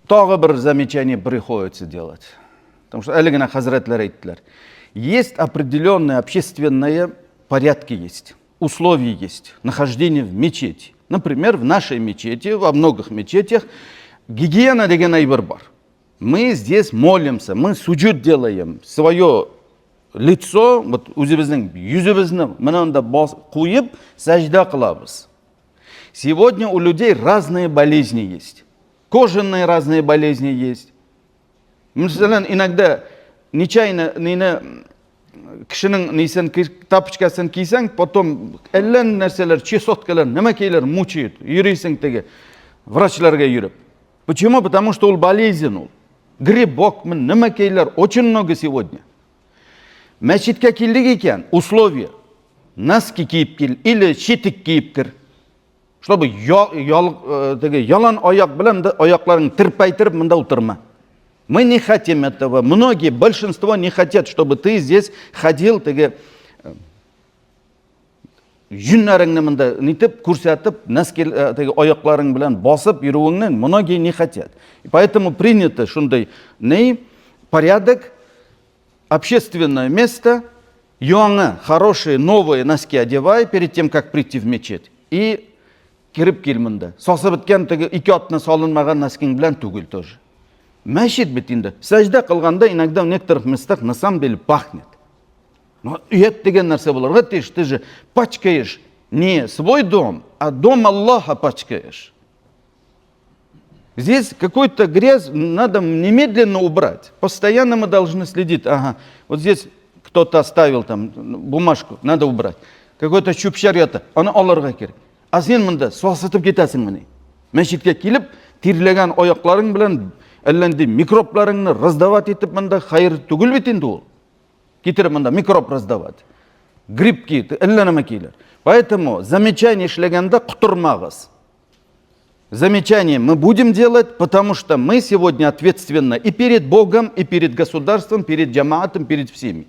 тағы бір замечание приходится делать. Потому что әлігіна хазретлер айттылар. Есть определенные общественные порядки есть, условия есть, нахождение в мечети. Например, в нашей мечети, во многих мечетях, гигиена деген айбір бар. Мы здесь молимся, мы суджуд делаем, свое лицо, вот өзіміздің yüzімізді мынанда қойып, сәжда қылабыз. Сегодня у людей разные болезни есть. Кожаные разные болезни есть. Mesela иногда нечаянно кішінің тапочкасын кисең, потом әллән нәрселер, чесоткалар, нәмәкейлер мучает, йөрисең теге врачларга йөреп. Почему? Потому что он болезнен. Грибок, нәмәкейлер очень много сегодня. Мәчеткә килдек екен, условия. Носки киіп кел, или шетик киіп кір. Чтобы ялан аяқ білән аяқларын тірпайтырып, мында отырма. Мы не хотим этого. Многие, большинство не хотят, чтобы ты здесь ходил, жүннәріңні мында нетіп, көрсетіп, аяқларың білән басып йөрүеңнән многие не хотят. И поэтому принято шундай порядок, общественное место, яңа, хорошие, новые носки одевай перед тем, как прийти в мечеть. И кирип кел мында. Сасып біткен ике атына салынмаған носкың білән түгел тоже. Мәшет бит инде. Сәждә кылганда иногда в некоторых местах на самом деле пахнет. Но уят деген нәрсе булар. Вот ты же пачкаешь не свой дом, а дом Аллаха пачкаешь. Здесь какой-то грязь надо немедленно убрать. Постоянно мы должны следить. Ага, вот здесь кто-то оставил там бумажку, надо убрать. Какой-то чүп-чарята, аны алырга керек. А сен мында суасытып кетасың міне. Мәчеткә килеп, тирләгән аякларың белән әлләнди микробларыңны раздавать етіп мында хайыр түгел бит инде ул. Китереп мында микроб раздавать. Гриппки, әлләнеме килер. Поэтому замечание эшләгәндә кутырмагыз. Замечание мы будем делать, потому что мы сегодня ответственны и перед Богом, и перед государством, перед джамаатом, перед всеми.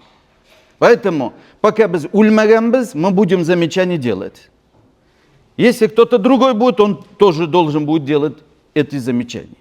Поэтому, пока без ульмагамбез, мы будем замечания делать. Если кто-то другой будет, он тоже должен будет делать эти замечания.